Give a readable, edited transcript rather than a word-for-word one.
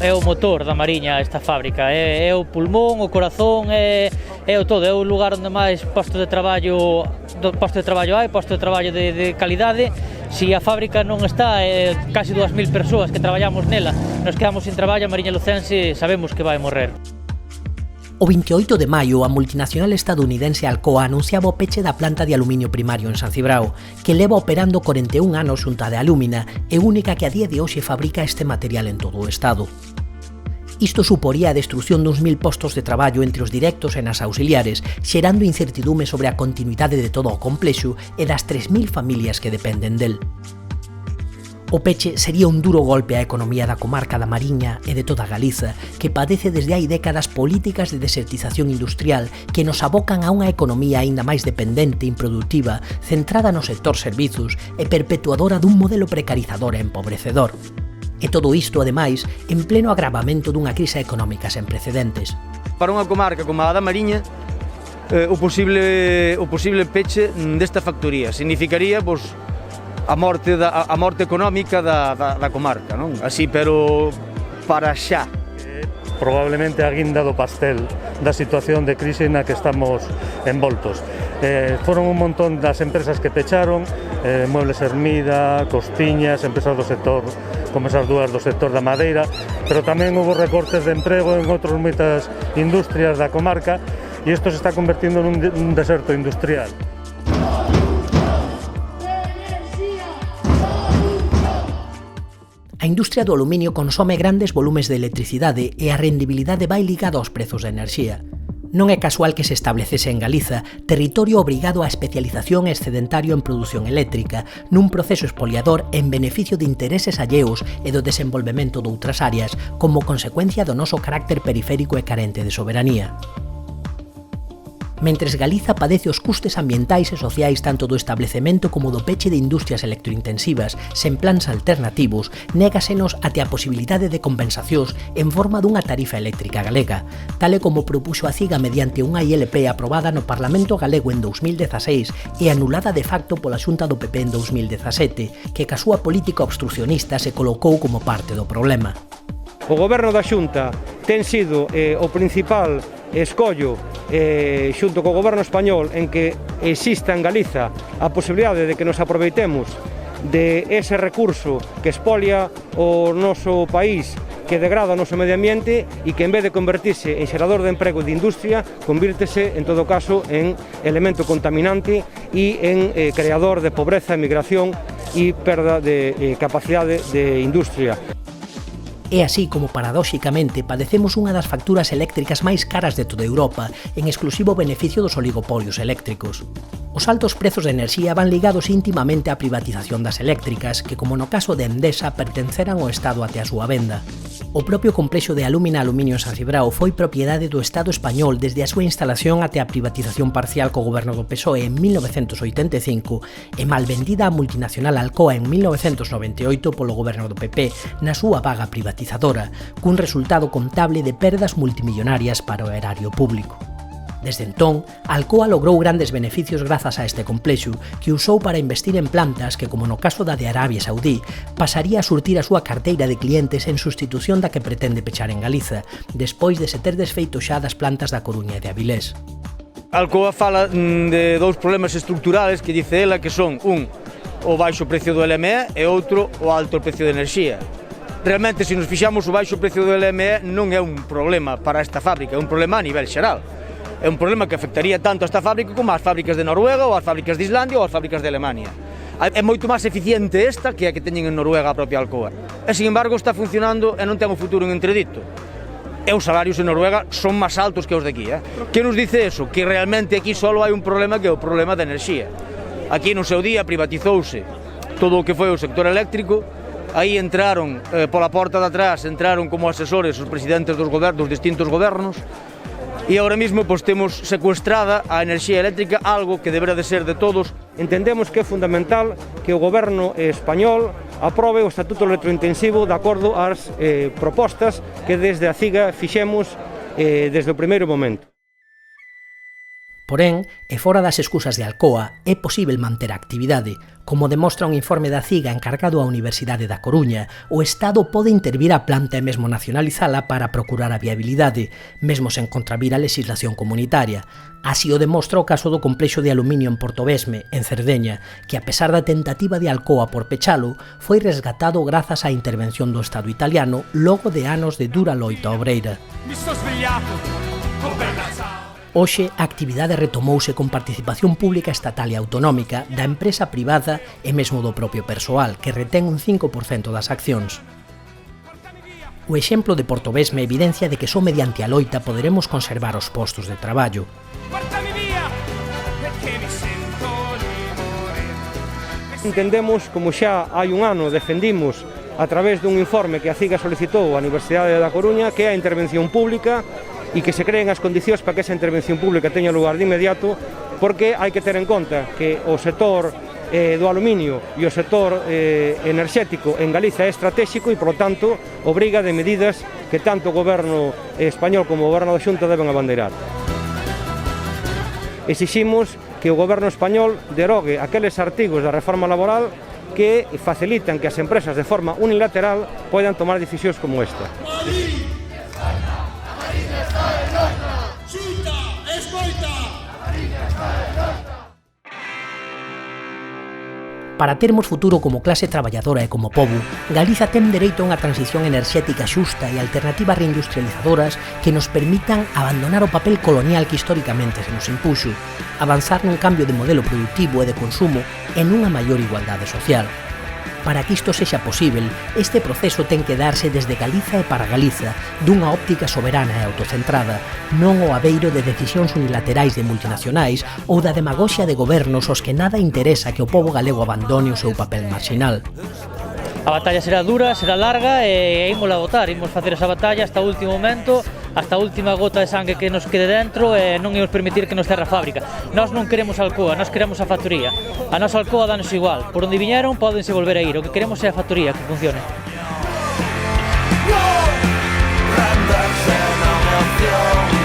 É o motor da Mariña esta fábrica, é o pulmón, o corazón, é o todo, é o lugar onde máis postos de traballo hai, postos de traballo de calidade. Se a fábrica non está, casi 2000 persoas que traballamos nela, nos quedamos sin traballo, a Mariña Lucense sabemos que vai morrer. O 28 de maio, a multinacional estadounidense Alcoa anunciaba o peche da planta de aluminio primario en San Cibrao, que leva operando 41 anos xunta de Alúmina e única que a día de hoxe fabrica este material en todo o estado. Isto suporía a destrución duns 1000 postos de traballo entre os directos e nas auxiliares, xerando incertidume sobre a continuidade de todo o complexo e das 3000 familias que dependen del. O peche sería un duro golpe á economía da comarca da Mariña e de toda Galiza, que padece desde hai décadas políticas de desertización industrial que nos abocan a unha economía aínda máis dependente e improductiva, centrada no sector servizos e perpetuadora dun modelo precarizador e empobrecedor. E todo isto, ademais, en pleno agravamento dunha crise económica sen precedentes. Para unha comarca como a da Mariña, o posible peche desta factoría significaría, a morte económica da comarca, non? Así, pero para xa. Probablemente a guinda do pastel da situación de crise na que estamos envoltos. Foron un montón das empresas que pecharon, Muebles Hermida, Costiñas, empresas do sector, como esas dúas do sector da madeira, pero tamén houve recortes de emprego en outras moitas industrias da comarca e isto se está convertindo nun deserto industrial. A industria do aluminio consome grandes volumes de electricidade e a rendibilidade vai ligada aos prezos de enerxía. Non é casual que se establecese en Galiza, territorio obrigado á especialización e excedentario en produción eléctrica, nun proceso expoliador en beneficio de intereses alleos e do desenvolvemento doutras áreas, como consecuencia do noso carácter periférico e carente de soberanía. Mentres Galiza padece os custes ambientais e sociais tanto do establecemento como do peche de industrias electrointensivas sen plans alternativos, négasenos até a posibilidade de compensacións en forma dunha tarifa eléctrica galega, tal e como propuxo a CIGA mediante unha ILP aprobada no Parlamento galego en 2016 e anulada de facto pola Xunta do PP en 2017, que ca súa política obstrucionista se colocou como parte do problema. O goberno da Xunta ten sido o principal escollo xunto co goberno español en que exista en Galiza a posibilidade de que nos aproveitemos de ese recurso que expolia o noso país, que degrada o noso medio ambiente e que en vez de convertirse en xerador de emprego e de industria, convírtese en todo caso en elemento contaminante e en creador de pobreza, emigración e perda de capacidade de industria. É así como, paradóxicamente, padecemos unha das facturas eléctricas máis caras de toda Europa, en exclusivo beneficio dos oligopolios eléctricos. Os altos prezos de enerxía van ligados íntimamente á privatización das eléctricas, que, como no caso de Endesa, pertenceran ao Estado até a súa venda. O propio complexo de Alúmina Aluminio en San Cibrao foi propiedade do Estado español desde a súa instalación até a privatización parcial co goberno do PSOE en 1985 e mal vendida á multinacional Alcoa en 1998 polo goberno do PP na súa vaga privatizadora, cun resultado contable de perdas multimillonarias para o erario público. Desde entón, Alcoa logrou grandes beneficios grazas a este complexo, que usou para investir en plantas que, como no caso da de Arabia Saudí, pasaría a surtir a súa carteira de clientes en sustitución da que pretende pechar en Galiza, despois de se ter desfeito xa das plantas da Coruña e de Avilés. Alcoa fala de dous problemas estructurales que dice ela que son o baixo precio do LME e outro o alto precio de enerxía. Realmente, se nos fixamos, o baixo precio do LME non é un problema para esta fábrica, é un problema a nivel xeral. É un problema que afectaría tanto a esta fábrica como ás fábricas de Noruega ou ás fábricas de Islandia ou ás fábricas de Alemania. É moito máis eficiente esta que a que teñen en Noruega a propia Alcoa. E, sin embargo, está funcionando e non ten un futuro en entredito. E os salarios en Noruega son máis altos que os de aquí. Que nos dice eso? Que realmente aquí só hai un problema, que é o problema da enerxía. Aquí no seu día privatizouse todo o que foi o sector eléctrico. Aí entraron, pola porta de atrás, entraron como asesores os presidentes dos distintos gobernos. E agora mesmo temos secuestrada a enerxía eléctrica, algo que deberá de ser de todos. Entendemos que é fundamental que o goberno español aprobe o Estatuto Electrointensivo de acordo ás propostas que desde a CIGA fixemos desde o primeiro momento. Porén, e fora das excusas de Alcoa, é posíbel manter a actividade. Como demostra un informe da CIGA encargado á Universidade da Coruña, o Estado pode intervir a planta e mesmo nacionalizala para procurar a viabilidade, mesmo sen contravir a legislación comunitaria. Así o demostra o caso do complexo de aluminio en Portovesme, en Cerdeña, que a pesar da tentativa de Alcoa por pechalo, foi resgatado grazas á intervención do Estado italiano logo de anos de dura loita obreira. Hoxe, a actividade retomouse con participación pública estatal e autonómica da empresa privada e mesmo do propio persoal, que retén un 5% das accións. O exemplo de Portovesme evidencia de que só mediante a loita poderemos conservar os postos de traballo. Entendemos, como xa hai un ano defendimos a través dun informe que a CIGA solicitou á Universidade da Coruña, que é a intervención pública e que se creen as condicións para que esa intervención pública teña lugar de inmediato, porque hai que ter en conta que o sector do aluminio e o sector enerxético en Galiza é estratégico e, por lo tanto, obriga de medidas que tanto o goberno español como o goberno da Xunta deben abandeirar. Exiximos que o goberno español derogue aqueles artigos da reforma laboral que facilitan que as empresas de forma unilateral poidan tomar decisións como esta. Para termos futuro como clase traballadora e como pobo, Galiza ten dereito a unha transición enerxética xusta e alternativas reindustrializadoras que nos permitan abandonar o papel colonial que históricamente se nos impuxo, avanzar nun cambio de modelo productivo e de consumo e nunha maior igualdade social. Para que isto sexa posíbel, este proceso ten que darse desde Galiza e para Galiza, dunha óptica soberana e autocentrada, non o abeiro de decisións unilaterais de multinacionais ou da demagoxia de gobernos aos que nada interesa que o pobo galego abandone o seu papel marxinal. A batalla será dura, será larga e ímola votar, imos facer esa batalla hasta o último momento, hasta a última gota de sangue que nos quede dentro e non imos permitir que nos cerre a fábrica. Nós non queremos Alcoa, nós queremos a factoría. A nosa Alcoa danos igual, por onde viñeron pódense volver a ir, o que queremos é a factoría que funcione. Renderse non é opción.